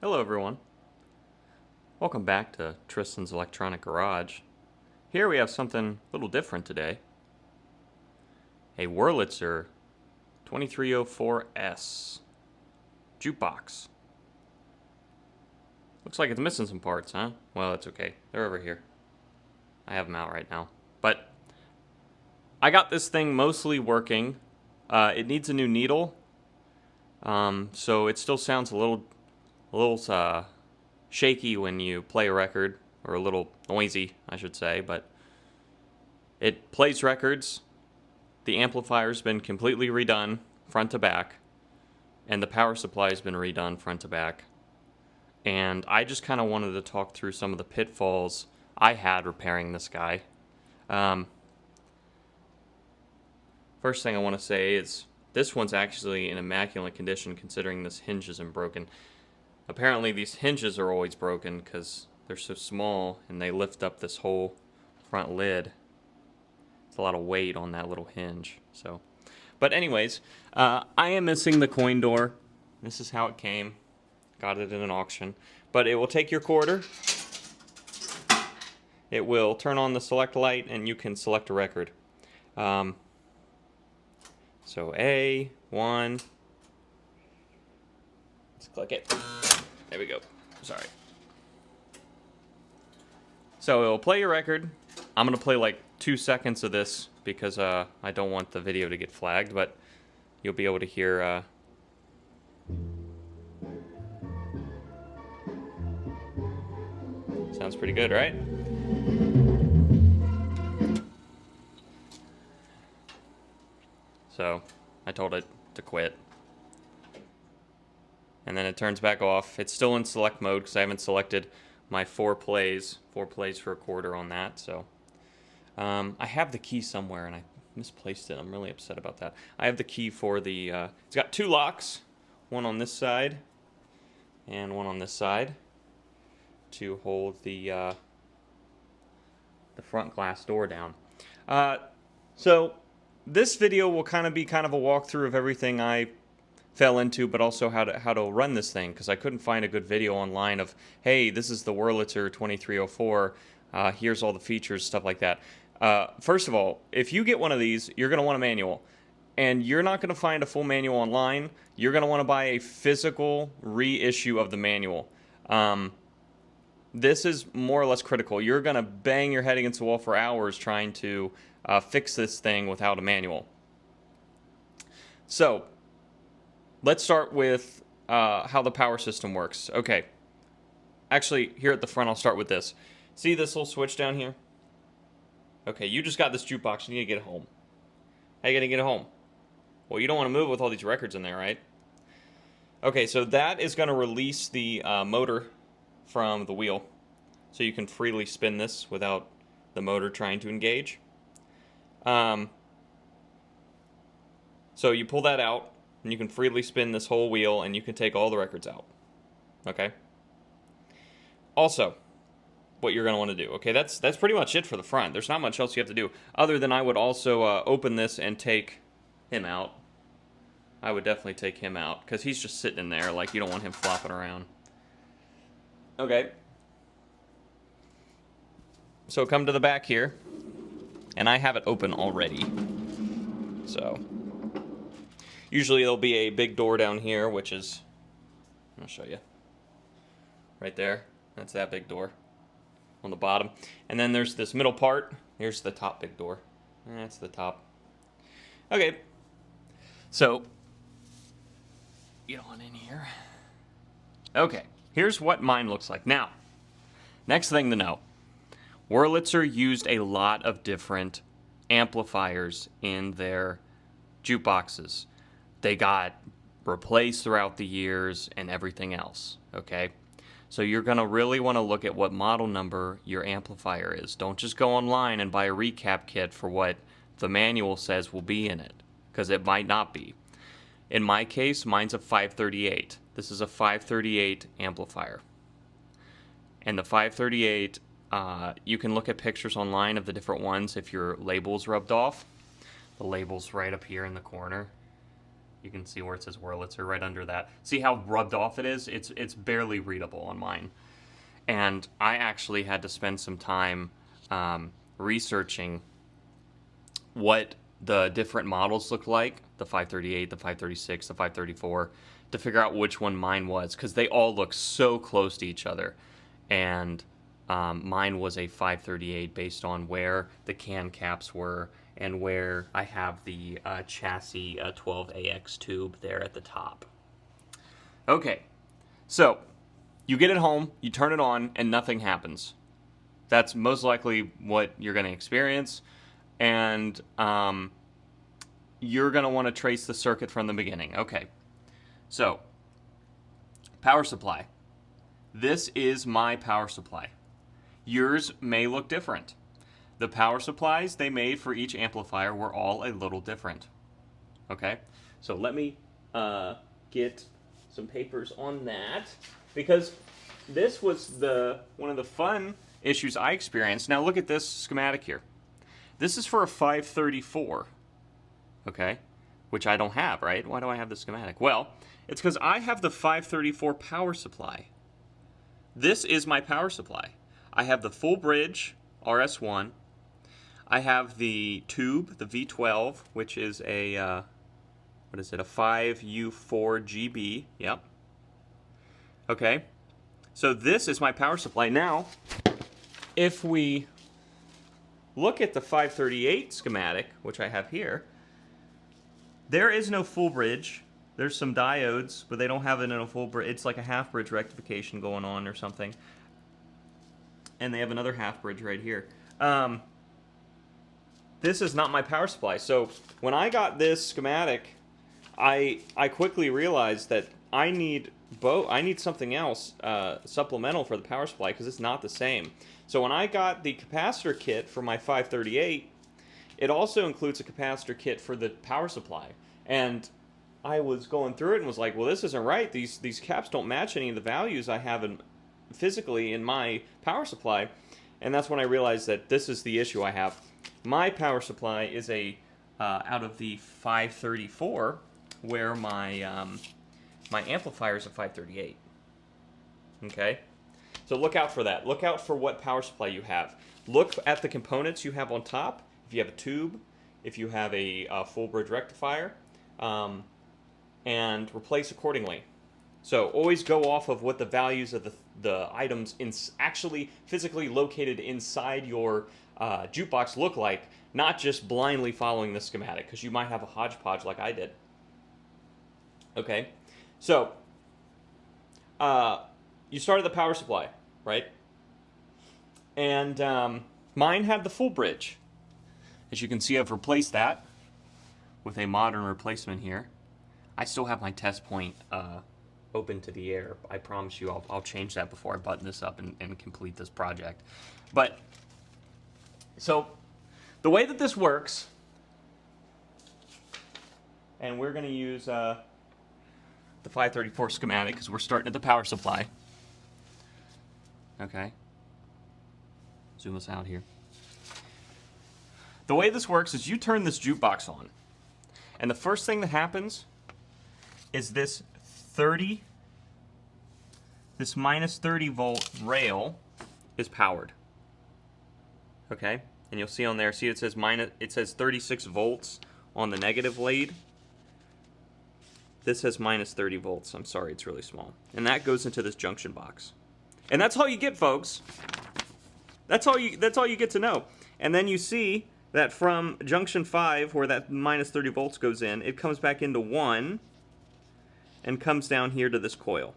Hello everyone. Welcome back to Tristan's Electronic Garage. Here we have something a little different today. A Wurlitzer 2304S jukebox. Looks like it's missing some parts, huh? Well, it's okay. They're over here. I have them out right now. But I got this thing mostly working. It needs a new needle. So it still sounds a little shaky when you play a record, or a little noisy, I should say, but it plays records. The amplifier's been completely redone front to back, and the power supply's been redone front to back. And I just kind of wanted to talk through some of the pitfalls I had repairing this guy. First thing I want to say is this one's actually in immaculate condition considering this hinge isn't broken. Apparently these hinges are always broken because they're so small and they lift up this whole front lid. It's a lot of weight on that little hinge. But anyways, I am missing the coin door. This is how it came. Got it in an auction. But it will take your quarter. It will turn on the select light and you can select a record. So A1. Let's click it. There we go. Sorry. So it'll play your record. I'm going to play like 2 seconds of this because I don't want the video to get flagged, but you'll be able to hear... Sounds pretty good, right? So I told it to quit. And then it turns back off. It's still in select mode because I haven't selected my 4 plays for a quarter on that. So I have the key somewhere and I misplaced it. I'm really upset about that. I have the key for the, it's got 2 locks, one on this side and one on this side to hold the front glass door down. So this video will kind of be a walkthrough of everything I fell into, but also how to run this thing, because I couldn't find a good video online of, hey, this is the Wurlitzer 2304, here's all the features, stuff like that. First of all, if you get one of these, you're going to want a manual, and you're not going to find a full manual online. You're going to want to buy a physical reissue of the manual. This is more or less critical. You're going to bang your head against the wall for hours trying to fix this thing without a manual. So let's start with how the power system works. Okay. Actually, here at the front, I'll start with this. See this little switch down here? Okay, you just got this jukebox. You need to get it home. How are you going to get it home? Well, you don't want to move with all these records in there, right? Okay, so that is going to release the motor from the wheel. So you can freely spin this without the motor trying to engage. So you pull that out. And you can freely spin this whole wheel, and you can take all the records out. Okay? Also, what you're going to want to do. Okay, that's pretty much it for the front. There's not much else you have to do. Other than I would also open this and take him out. I would definitely take him out, because he's just sitting in there. Like, you don't want him flopping around. Okay. So come to the back here. And I have it open already. So... usually there'll be a big door down here, which is, I'll show you, right there. That's that big door on the bottom. And then there's this middle part. Here's the top big door. That's the top. Okay, so get on in here. Okay, here's what mine looks like. Now, next thing to know, Wurlitzer used a lot of different amplifiers in their jukeboxes. They got replaced throughout the years and everything else, okay? So you're going to really want to look at what model number your amplifier is. Don't just go online and buy a recap kit for what the manual says will be in it, because it might not be. In my case, mine's a 538. This is a 538 amplifier. And the 538, you can look at pictures online of the different ones if your label's rubbed off. The label's right up here in the corner. You can see where it says Wurlitzer right under that. See how rubbed off it is? It's barely readable on mine. And I actually had to spend some time researching what the different models looked like, the 538, the 536, the 534, to figure out which one mine was, because they all look so close to each other. And mine was a 538 based on where the can caps were and where I have the chassis 12AX tube there at the top. Okay, so you get it home, you turn it on, and nothing happens. That's most likely what you're going to experience, and you're going to want to trace the circuit from the beginning. Okay, so power supply. This is my power supply. Yours may look different. The power supplies they made for each amplifier were all a little different. Okay, so let me get some papers on that, because this was one of the fun issues I experienced. Now look at this schematic here. This is for a 534, okay, which I don't have, right? Why do I have the schematic? Well, it's because I have the 534 power supply. This is my power supply. I have the full bridge RS1. I have the tube, the V12, which is a, what is it, a 5U4GB, yep. Okay, so this is my power supply. Now, if we look at the 538 schematic, which I have here, there is no full bridge. There's some diodes, but they don't have it in a full bridge. It's like a half bridge rectification going on or something. And they have another half bridge right here. This is not my power supply. So when I got this schematic, I quickly realized that I need something else supplemental for the power supply, because it's not the same. So when I got the capacitor kit for my 538, it also includes a capacitor kit for the power supply. And I was going through it and was like, well, this isn't right. These caps don't match any of the values I have physically in my power supply. And that's when I realized that this is the issue I have. My power supply is out of the 534, where my my amplifier is a 538. Okay? So look out for that. Look out for what power supply you have. Look at the components you have on top. If you have a tube, if you have a full bridge rectifier, and replace accordingly. So always go off of what the values of the items actually physically located inside your jukebox look like, not just blindly following the schematic, because you might have a hodgepodge like I did. Okay, so you started the power supply, right? And mine had the full bridge. As you can see, I've replaced that with a modern replacement here. I still have my test point open to the air. I promise you I'll change that before I button this up and complete this project. But, so, the way that this works, and we're going to use the 534 schematic because we're starting at the power supply. Okay. Zoom us out here. The way this works is you turn this jukebox on, and the first thing that happens is this minus 30 volt rail is powered. Okay, and you'll see on there, see it says 36 volts on the negative lead. This says minus 30 volts. I'm sorry, it's really small. And that goes into this junction box. And that's all you get, folks. That's all you get to know. And then you see that from junction 5, where that minus 30 volts goes in, it comes back into 1 and comes down here to this coil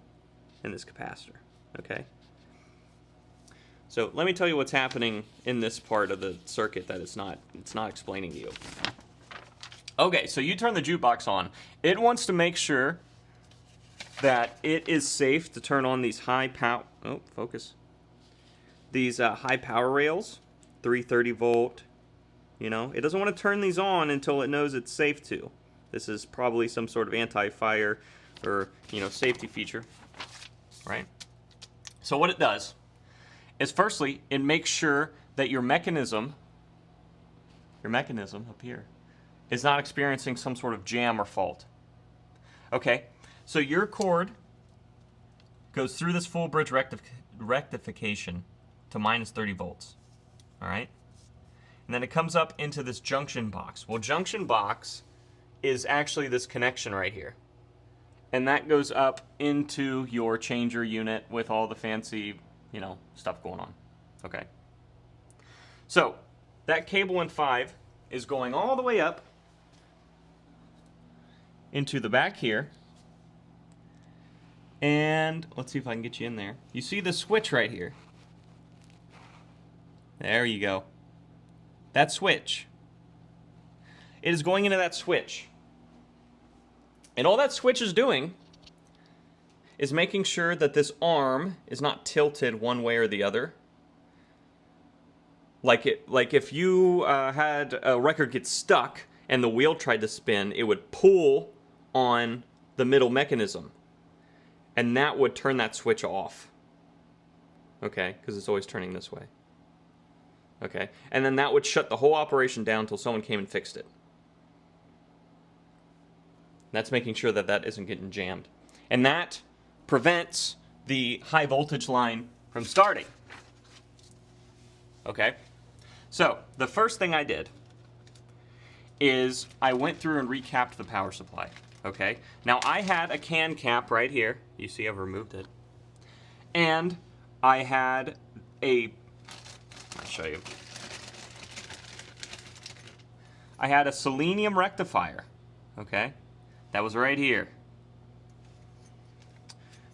and this capacitor. Okay? So let me tell you what's happening in this part of the circuit that it's not explaining to you. Okay, so you turn the jukebox on. It wants to make sure that it is safe to turn on these high power, these high power rails, 330 volt, you know. It doesn't want to turn these on until it knows it's safe to. This is probably some sort of anti-fire or, you know, safety feature, right? So what it does is, firstly, it makes sure that your mechanism up here is not experiencing some sort of jam or fault. Okay, so your cord goes through this full bridge rectification to minus 30 volts. All right? And then it comes up into this junction box. Well, junction box is actually this connection right here. And that goes up into your changer unit with all the fancy, stuff going on. Okay. So, that cable in 5 is going all the way up into the back here. And let's see if I can get you in there. You see the switch right here. There you go. That switch. It is going into that switch. And all that switch is doing is making sure that this arm is not tilted one way or the other. Like if you had a record get stuck and the wheel tried to spin, it would pull on the middle mechanism. And that would turn that switch off. Okay, because it's always turning this way. Okay, and then that would shut the whole operation down until someone came and fixed it. That's making sure that that isn't getting jammed. And that prevents the high voltage line from starting. Okay? So, the first thing I did is I went through and recapped the power supply. Okay? Now, I had a can cap right here. You see I've removed it. And I had I'll show you. I had a selenium rectifier. Okay? That was right here.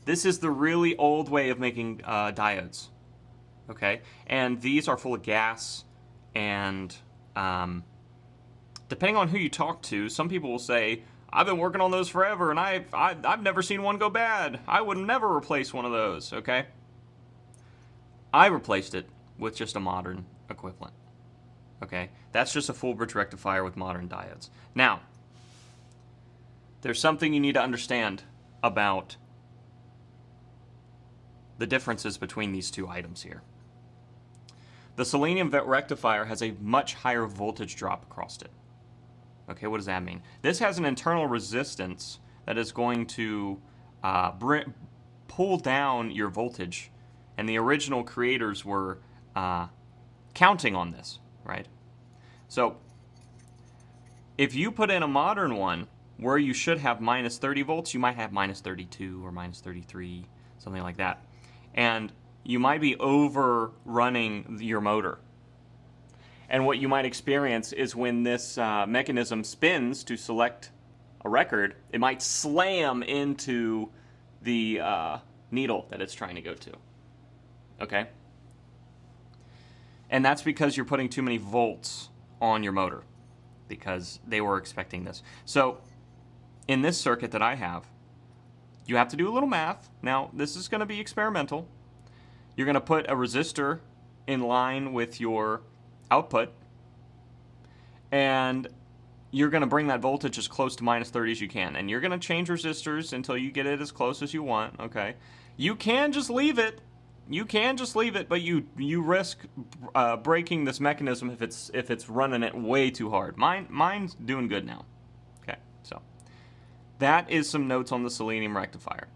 This is the really old way of making diodes. Okay? And these are full of gas, and depending on who you talk to, some people will say, I've been working on those forever, and I've never seen one go bad. I would never replace one of those, okay? I replaced it with just a modern equivalent. Okay? That's just a full bridge rectifier with modern diodes. Now, there's something you need to understand about the differences between these two items here. The selenium rectifier has a much higher voltage drop across it. Okay, what does that mean? This has an internal resistance that is going to pull down your voltage, and the original creators were counting on this, right? So, if you put in a modern one where you should have minus 30 volts, you might have minus 32 or minus 33, something like that. And you might be overrunning your motor. And what you might experience is when this mechanism spins to select a record, it might slam into the needle that it's trying to go to. Okay? And that's because you're putting too many volts on your motor, because they were expecting this. So, in this circuit that I have, you have to do a little math. Now, this is going to be experimental. You're going to put a resistor in line with your output, and you're going to bring that voltage as close to minus 30 as you can. And you're going to change resistors until you get it as close as you want, okay? You can just leave it. You can just leave it, but you risk breaking this mechanism if it's running it way too hard. Mine's doing good now. Okay, so that is some notes on the selenium rectifier.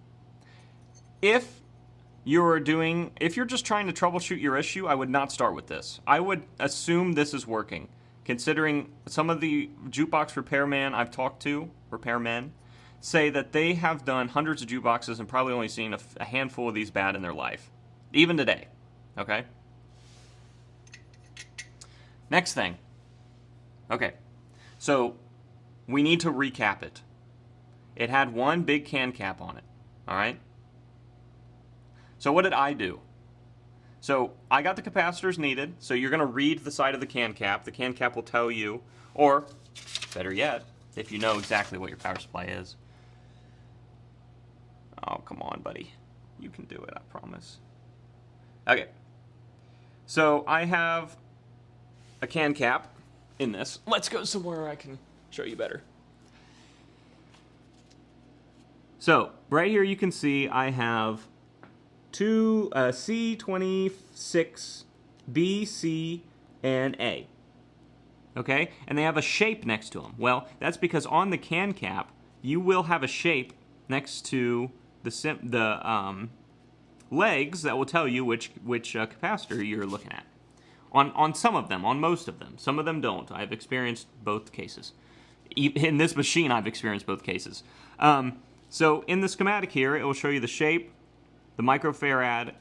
If you're just trying to troubleshoot your issue, I would not start with this. I would assume this is working, considering some of the jukebox repairmen I've talked to, repairmen, say that they have done hundreds of jukeboxes and probably only seen a handful of these bad in their life. Even today, okay? Next thing. Okay, so we need to recap it. It had one big can cap on it, all right? So what did I do? So I got the capacitors needed, so you're going to read the side of the can cap. The can cap will tell you, or better yet, if you know exactly what your power supply is. Oh, come on, buddy. You can do it, I promise. Okay, so I have a can cap in this. Let's go somewhere I can show you better. So, right here you can see I have two C26, B, C, and A. Okay, and they have a shape next to them. Well, that's because on the can cap, you will have a shape next to the legs that will tell you which capacitor you're looking at. On some of them, on most of them. Some of them don't. I've experienced both cases. In this machine, I've experienced both cases. So in the schematic here, it will show you the shape, the microfarad,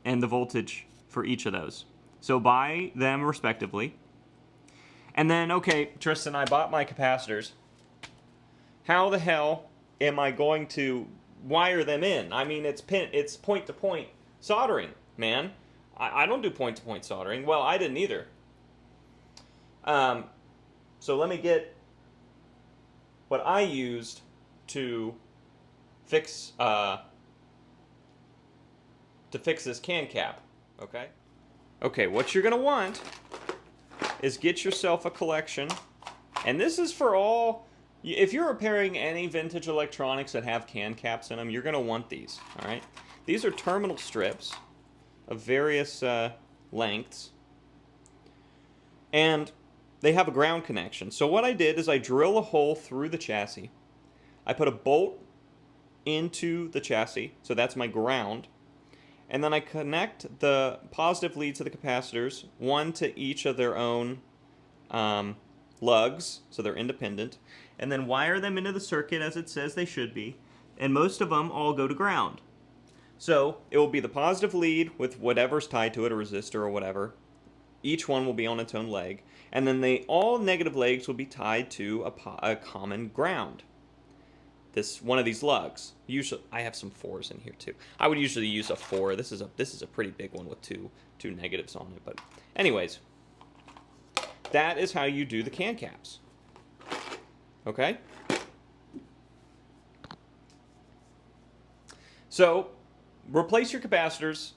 and the voltage for each of those. So buy them respectively. And then, okay, Tristan, I bought my capacitors. How the hell am I going to wire them in? I mean, it's point-to-point soldering, man. I don't do point-to-point soldering. Well, I didn't either. So let me get what I used to fix this can cap, okay? Okay, what you're gonna want is get yourself a collection, and this is for all. If you're repairing any vintage electronics that have can caps in them, you're gonna want these. All right, these are terminal strips of various lengths, and they have a ground connection. So what I did is I drill a hole through the chassis. I put a bolt into the chassis, so that's my ground. And then I connect the positive leads to the capacitors, one to each of their own lugs, so they're independent, and then wire them into the circuit as it says they should be, and most of them all go to ground. So it will be the positive lead with whatever's tied to it, a resistor or whatever. Each one will be on its own leg, and then all negative legs will be tied to a common ground. One of these lugs. Usually, I have some 4s in here too. I would usually use a 4. This is a pretty big one with two negatives on it. But anyways, that is how you do the can caps. Okay. So replace your capacitors.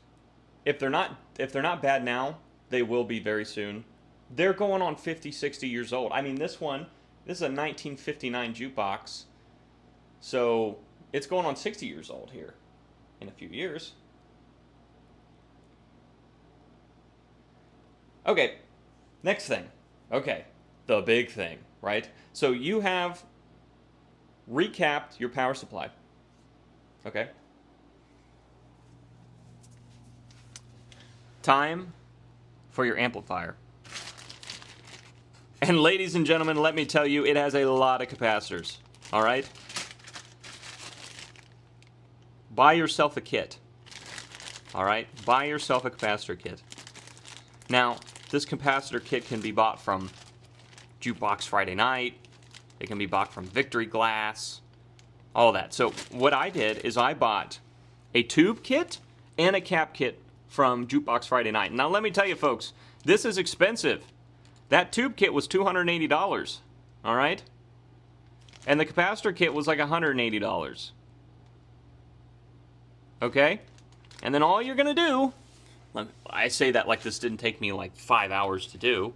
If they're not bad now, they will be very soon. They're going on 50, 60 years old. I mean, this is a 1959 jukebox. So it's going on 60 years old here in a few years. Okay, next thing. Okay, the big thing, right? So you have recapped your power supply. Okay. Time for your amplifier. And ladies and gentlemen, let me tell you, it has a lot of capacitors. All right? Buy yourself a kit. All right? Buy yourself a capacitor kit. Now, this capacitor kit can be bought from Jukebox Friday Night. It can be bought from Victory Glass. All that. So what I did is I bought a tube kit and a cap kit from Jukebox Friday Night. Now, let me tell you, folks, this is expensive. That tube kit was $280. All right? And the capacitor kit was like $180. Okay? And then all you're going to do, I say that like this didn't take me like 5 hours to do,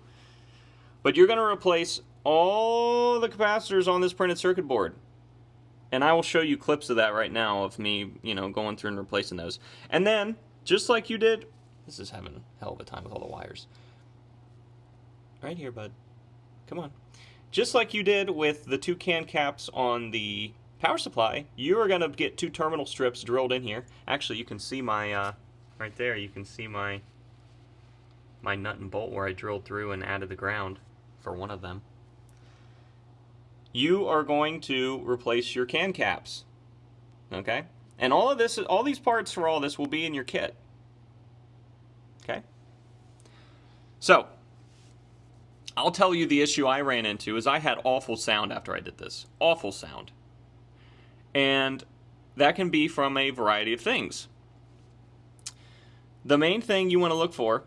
but you're going to replace all the capacitors on this printed circuit board. And I will show you clips of that right now of me, going through and replacing those. And then, just like you did, this is having a hell of a time with all the wires. Right here, bud. Come on. Just like you did with the 2 can caps on the power supply, you are going to get 2 terminal strips drilled in here. Actually, you can see my, right there, you can see my nut and bolt where I drilled through and added the ground for one of them. You are going to replace your can caps, okay? And all these parts for all this will be in your kit, okay? So, I'll tell you the issue I ran into is I had awful sound after I did this. Awful sound. And that can be from a variety of things. The main thing you want to look for,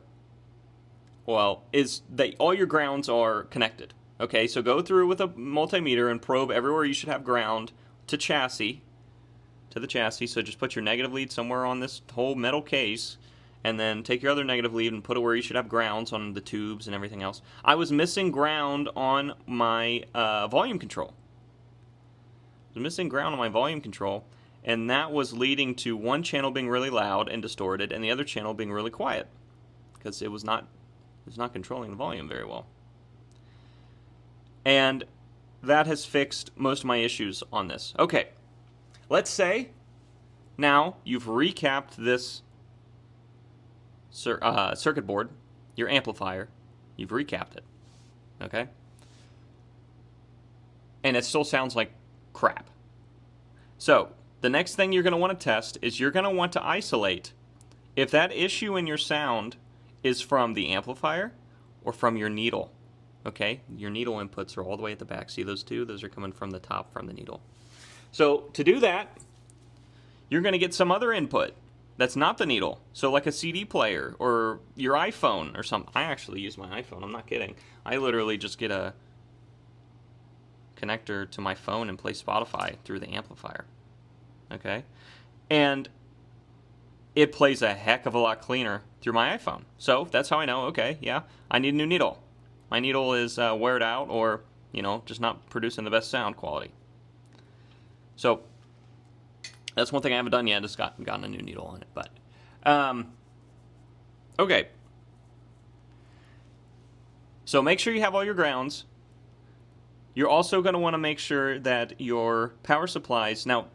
well, is that all your grounds are connected. Okay, so go through with a multimeter and probe everywhere you should have ground to the chassis. So just put your negative lead somewhere on this whole metal case, and then take your other negative lead and put it where you should have grounds on the tubes and everything else. I was missing ground on my volume control. And that was leading to one channel being really loud and distorted and the other channel being really quiet because it was not controlling the volume very well. And that has fixed most of my issues on this. Okay, let's say now you've recapped this circuit board, your amplifier, you've recapped it, okay? And it still sounds like crap. So, the next thing you're going to want to test is you're going to want to isolate if that issue in your sound is from the amplifier or from your needle, okay? Your needle inputs are all the way at the back. See those two? Those are coming from the top from the needle. So, to do that, you're going to get some other input that's not the needle. So like a CD player or your iPhone or something. I actually use my iPhone. I'm not kidding. I literally just get a connector to my phone and play Spotify through the amplifier. Okay? And it plays a heck of a lot cleaner through my iPhone. So that's how I know, okay, yeah, I need a new needle. My needle is weared out or, just not producing the best sound quality. So that's one thing I haven't done yet, is gotten a new needle on it. But, okay. So make sure you have all your grounds. You're also going to want to make sure that your power supplies... Now,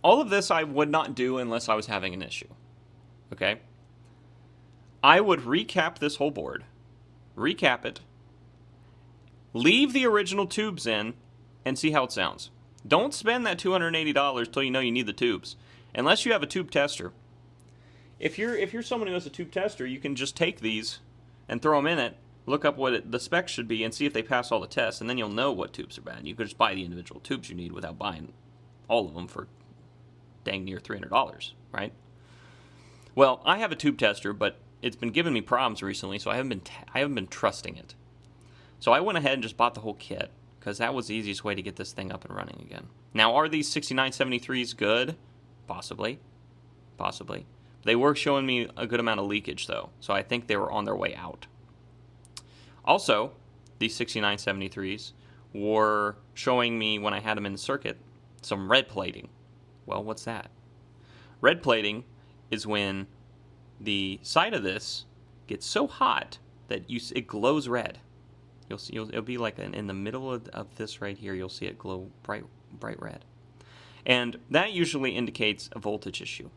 all of this I would not do unless I was having an issue. Okay? I would recap this whole board. Recap it. Leave the original tubes in and see how it sounds. Don't spend that $280 till you know you need the tubes, unless you have a tube tester. If you're someone who has a tube tester, you can just take these and throw them in it, look up what the specs should be, and see if they pass all the tests, and then you'll know what tubes are bad. You could just buy the individual tubes you need without buying all of them for dang near $300, right? Well, I have a tube tester, but it's been giving me problems recently, so I haven't been trusting it. So I went ahead and just bought the whole kit, because that was the easiest way to get this thing up and running again. Now, are these 6973s good? Possibly. Possibly. They were showing me a good amount of leakage, though, so I think they were on their way out. Also, these 6973s were showing me, when I had them in the circuit, some red plating. Well, what's that? Red plating is when the side of this gets so hot that it glows red. You'll see, it'll be like in the middle of this right here, you'll see it glow bright red. And that usually indicates a voltage issue.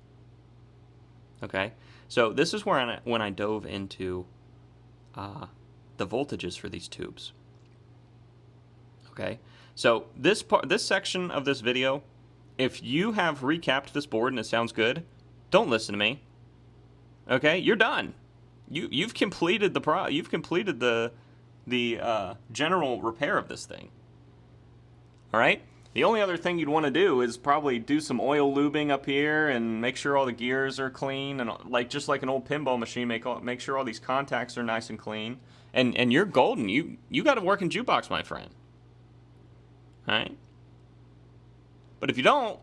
Okay? So this is where when I dove into the voltages for these tubes. Okay? So this section of this video, if you have recapped this board and it sounds good, don't listen to me. Okay? You're done. You've completed the general repair of this thing. All right? The only other thing you'd want to do is probably do some oil lubing up here and make sure all the gears are clean, and just like an old pinball machine, make sure all these contacts are nice and clean. And you're golden. You got a working jukebox, my friend. All right? But if you don't,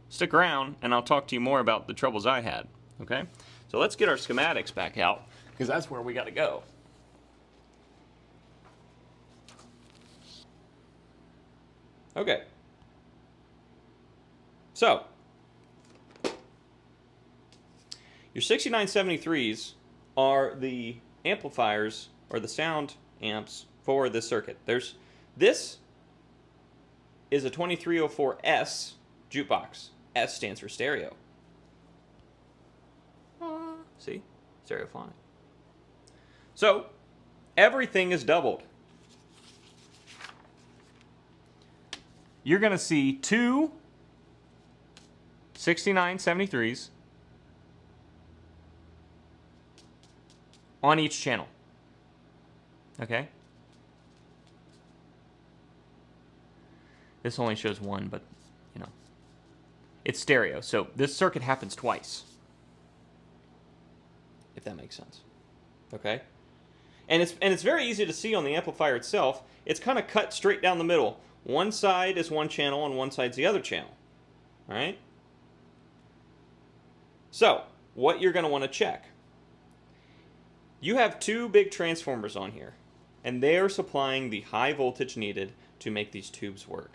stick around and I'll talk to you more about the troubles I had. Okay? So let's get our schematics back out, because that's where we got to go. Okay. So, your 6973s are the amplifiers, or the sound amps, for this circuit. This is a 2304S jukebox. S stands for stereo. See? Stereophonic. So, everything is doubled. You're going to see two 6973s on each channel. Okay? This only shows one, but, it's stereo. So this circuit happens twice. If that makes sense. Okay? And it's very easy to see on the amplifier itself. It's kind of cut straight down the middle. One side is one channel and one side's the other channel. All right? So, what you're going to want to check. You have two big transformers on here, and they are supplying the high voltage needed to make these tubes work.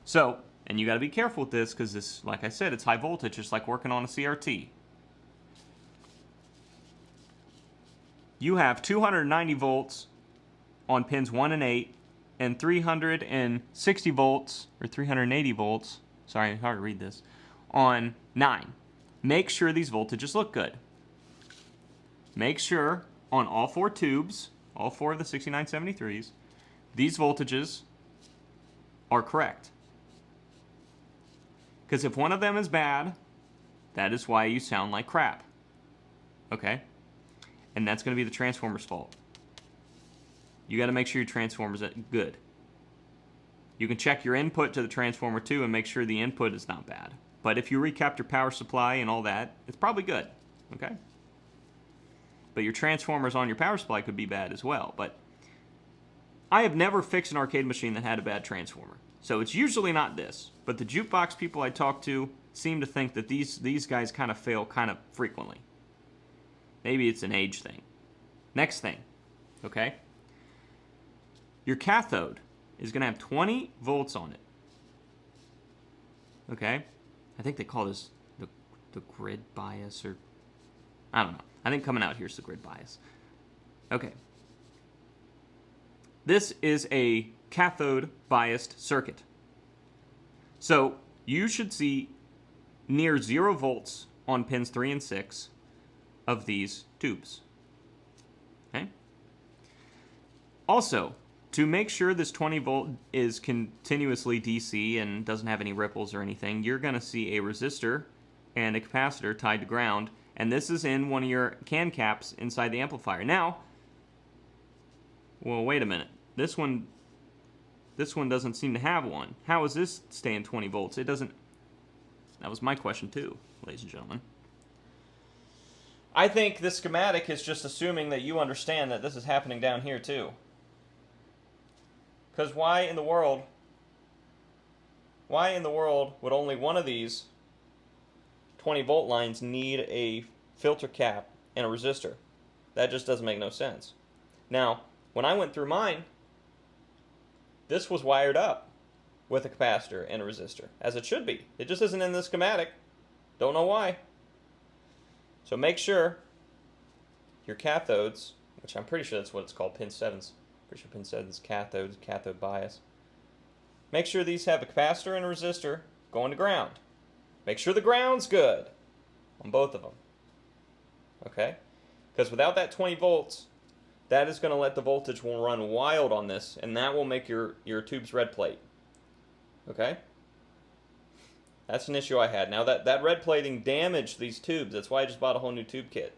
So, and you got to be careful with this, because this, like I said, it's high voltage. It's like working on a CRT. You have 290 volts on pins 1 and 8, and 360 volts, or 380 volts, sorry, hard to read this, on 9. Make sure these voltages look good. Make sure on all 4 tubes, all 4 of the 6973s, these voltages are correct. Because if one of them is bad, that is why you sound like crap. Okay? And that's going to be the transformer's fault. You got to make sure your transformer's good. You can check your input to the transformer too and make sure the input is not bad. But if you recap your power supply and all that, it's probably good. Okay? But your transformers on your power supply could be bad as well. But I have never fixed an arcade machine that had a bad transformer. So it's usually not this. But the jukebox people I talk to seem to think that these guys kind of fail kind of frequently. Maybe it's an age thing. Next thing, okay? Your cathode is going to have 20 volts on it. Okay? I think they call this the grid bias, or I don't know. I think coming out here is the grid bias. Okay. This is a cathode biased circuit. So you should see near 0 volts on pins 3 and 6 of these tubes. Okay? Also, to make sure this 20 volt is continuously DC and doesn't have any ripples or anything, you're going to see a resistor and a capacitor tied to ground, and this is in one of your can caps inside the amplifier. Now, well, wait a minute. This one doesn't seem to have one. How is this staying 20 volts? It doesn't. That was my question too, ladies and gentlemen. I think this schematic is just assuming that you understand that this is happening down here too. Because why in the world would only one of these 20 volt lines need a filter cap and a resistor? That just doesn't make no sense. Now, when I went through mine, this was wired up with a capacitor and a resistor, as it should be. It just isn't in the schematic. Don't know why. So make sure your cathodes, which I'm pretty sure that's what it's called, pin 7s. Pretty sure pin 7's cathodes, cathode bias. Make sure these have a capacitor and a resistor going to ground. Make sure the ground's good on both of them. Okay? Because without that 20 volts, that is going to let the voltage run wild on this, and that will make your tube's red plate. Okay? That's an issue I had. Now that red plating damaged these tubes. That's why I just bought a whole new tube kit.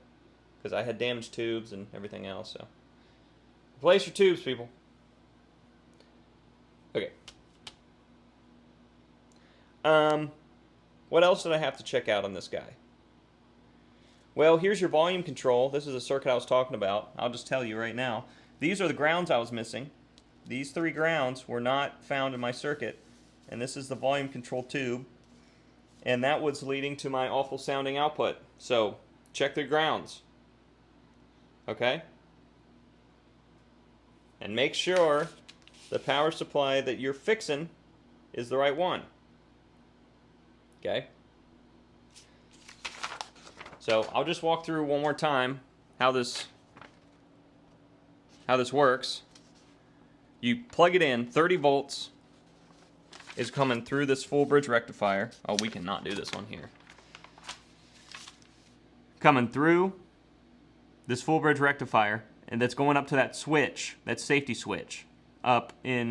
Because I had damaged tubes and everything else. So replace your tubes, people. Okay. What else did I have to check out on this guy? Well, here's your volume control. This is a circuit I was talking about. I'll just tell you right now. These are the grounds I was missing. These 3 grounds were not found in my circuit. And this is the volume control tube. And that was leading to my awful sounding output. So, check the grounds. Okay? And make sure the power supply that you're fixing is the right one. Okay? So, I'll just walk through one more time how this works. You plug it in, 30 volts is coming through this full bridge rectifier. Oh, we cannot do this one here. Coming through this full bridge rectifier, and that's going up to that switch, that safety switch, up in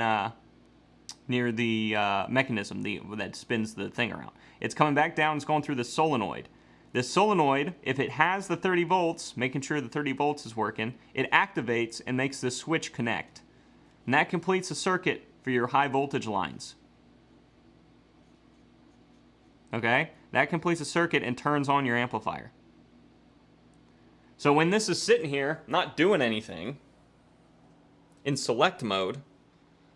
near the mechanism that spins the thing around. It's coming back down, it's going through the solenoid. This solenoid, if it has the 30 volts, making sure the 30 volts is working, it activates and makes this switch connect. And that completes the circuit for your high voltage lines. Okay? That completes the circuit and turns on your amplifier. So when this is sitting here, not doing anything, in select mode,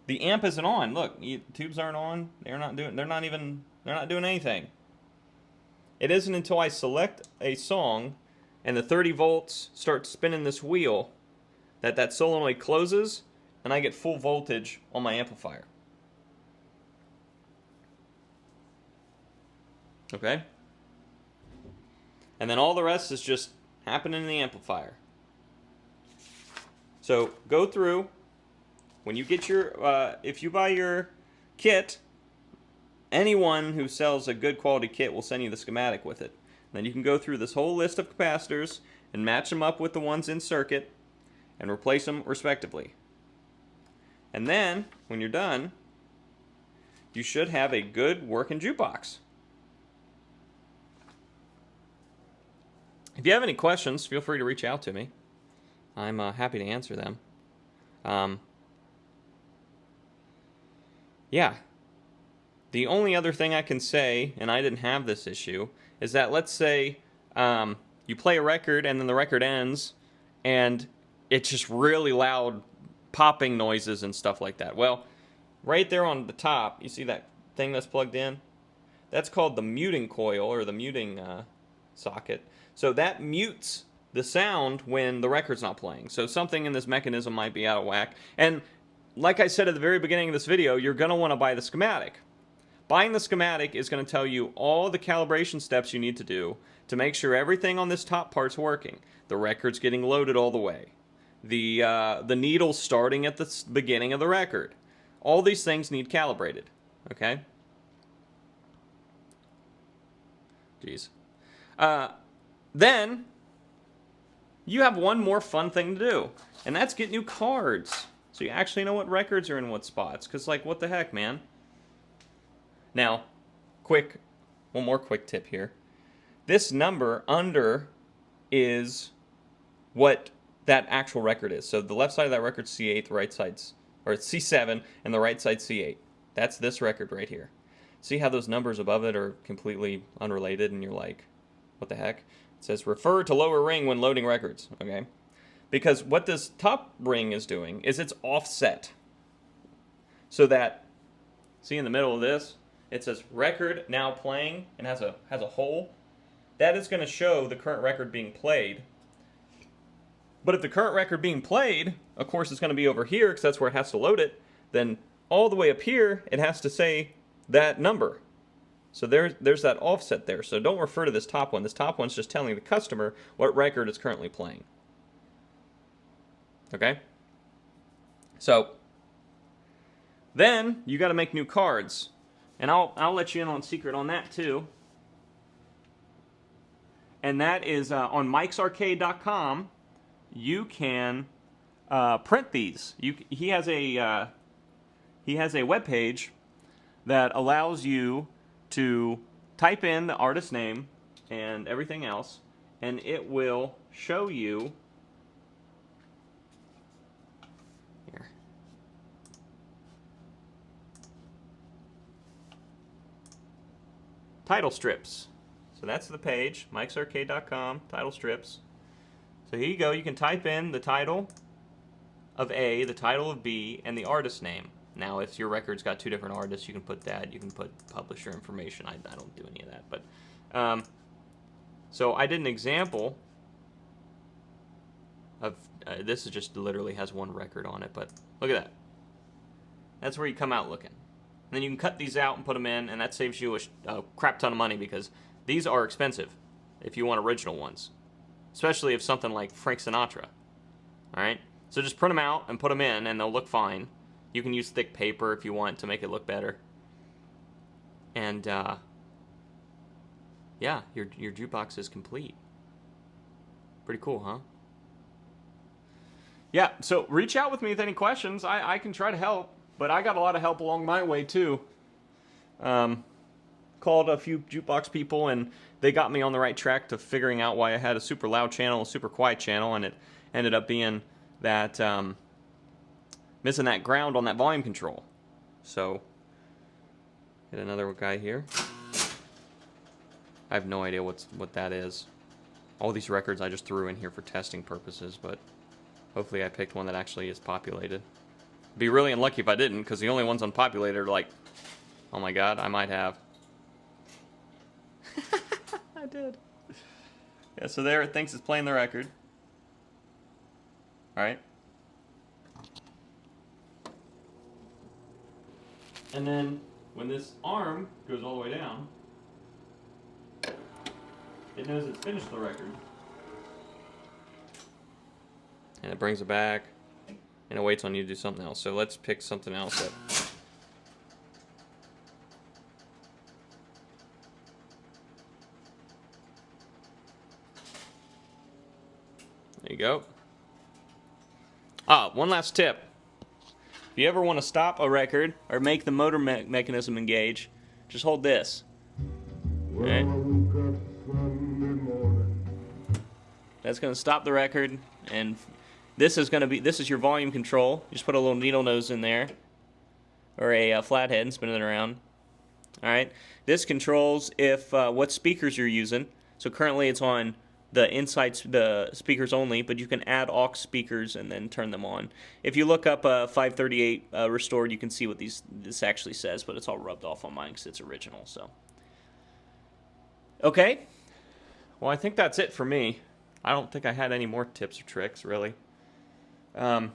the amp isn't on. Look, tubes aren't on. They're not doing anything. It isn't until I select a song and the 30 volts start spinning this wheel that solenoid closes and I get full voltage on my amplifier. Okay? And then all the rest is just happening in the amplifier. So go through when you get your, if you buy your kit, anyone who sells a good quality kit will send you the schematic with it. And then you can go through this whole list of capacitors and match them up with the ones in circuit and replace them respectively. And then, when you're done, you should have a good working jukebox. If you have any questions, feel free to reach out to me. I'm happy to answer them. Yeah. The only other thing I can say, and I didn't have this issue, is that let's say you play a record and then the record ends and it's just really loud popping noises and stuff like that. Well, right there on the top, you see that thing that's plugged in? That's called the muting coil or the muting socket. So that mutes the sound when the record's not playing. So something in this mechanism might be out of whack. And like I said at the very beginning of this video, you're going to want to buy the schematic. Buying the schematic is going to tell you all the calibration steps you need to do to make sure everything on this top part's working. The record's getting loaded all the way. The needle's starting at the beginning of the record. All these things need calibrated. Okay? Jeez. Then, you have one more fun thing to do, and that's get new cards. So you actually know what records are in what spots, because, like, what the heck, man? Now, one more quick tip here. This number under is what that actual record is. So the left side of that record's C8, the right side's, or it's C7, and the right side's C8. That's this record right here. See how those numbers above it are completely unrelated, and you're like, what the heck? It says refer to lower ring when loading records, okay? Because what this top ring is doing is it's offset. So that, see in the middle of this, it says record now playing and has a hole. That is going to show the current record being played. But if the current record being played, of course, is going to be over here because that's where it has to load it, then all the way up here, it has to say that number. So there's that offset there. So don't refer to this top one. This top one's just telling the customer what record it's currently playing. Okay? So then you got to make new cards. And I'll let you in on a secret on that too. And that is on mikesarcade.com. You can print these. He has a web page that allows you to type in the artist name and everything else, and it will show you here. Title strips. So that's the page, mikesarcade.com, title strips. So here you go, you can type in the title of A, the title of B, and the artist name. Now, if your record's got two different artists, you can put that. You can put publisher information. I don't do any of that. But so I did an example of this. Is just literally has one record on it. But look at that. That's where you come out looking. And then you can cut these out and put them in, and that saves you a crap ton of money because these are expensive if you want original ones, especially if something like Frank Sinatra. All right. So just print them out and put them in, and they'll look fine. You can use thick paper if you want to make it look better. And, yeah, your jukebox is complete. Pretty cool, huh? Yeah, so reach out with me with any questions. I can try to help, but I got a lot of help along my way, too. Called a few jukebox people, and they got me on the right track to figuring out why I had a super loud channel, a super quiet channel, and it ended up being that... missing that ground on that volume control. So, get another guy here. I have no idea what that is. All these records I just threw in here for testing purposes, but hopefully I picked one that actually is populated. Be really unlucky if I didn't, because the only ones unpopulated are like, oh my god, I might have. I did. Yeah, so there it thinks it's playing the record. Alright. And then, when this arm goes all the way down, it knows it's finished the record. And it brings it back, and it waits on you to do something else. So let's pick something else up. There you go. One last tip. If you ever want to stop a record or make the motor mechanism engage, just hold this. Right? That's going to stop the record, and this is your volume control. You just put a little needle nose in there, or a flathead, and spin it around. All right. This controls if what speakers you're using. So currently it's on the speakers only, but you can add aux speakers and then turn them on. If you look up 538 restored, you can see what this actually says, but it's all rubbed off on mine because it's original. So, okay. Well, I think that's it for me. I don't think I had any more tips or tricks, really. I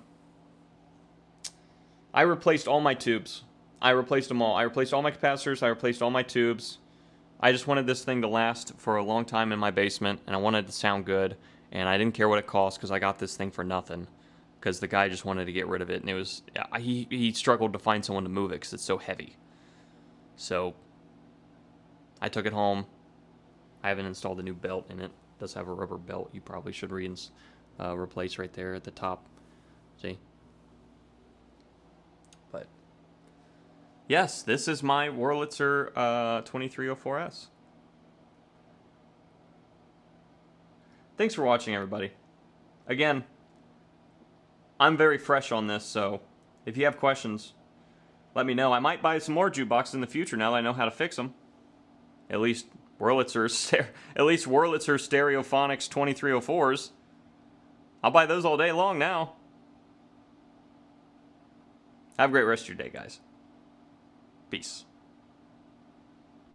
replaced all my tubes. I replaced them all. I replaced all my capacitors. I replaced all my tubes. I just wanted this thing to last for a long time in my basement, and I wanted it to sound good, and I didn't care what it cost because I got this thing for nothing because the guy just wanted to get rid of it, and it was he struggled to find someone to move it because it's so heavy. So I took it home. I haven't installed a new belt in it. It does have a rubber belt. You probably should replace right there at the top. See? But yes, this is my Wurlitzer 2304S. Thanks for watching, everybody. Again, I'm very fresh on this, so if you have questions, let me know. I might buy some more jukeboxes in the future now that I know how to fix them. At least Wurlitzer Stereophonics 2304s. I'll buy those all day long now. Have a great rest of your day, guys. Peace.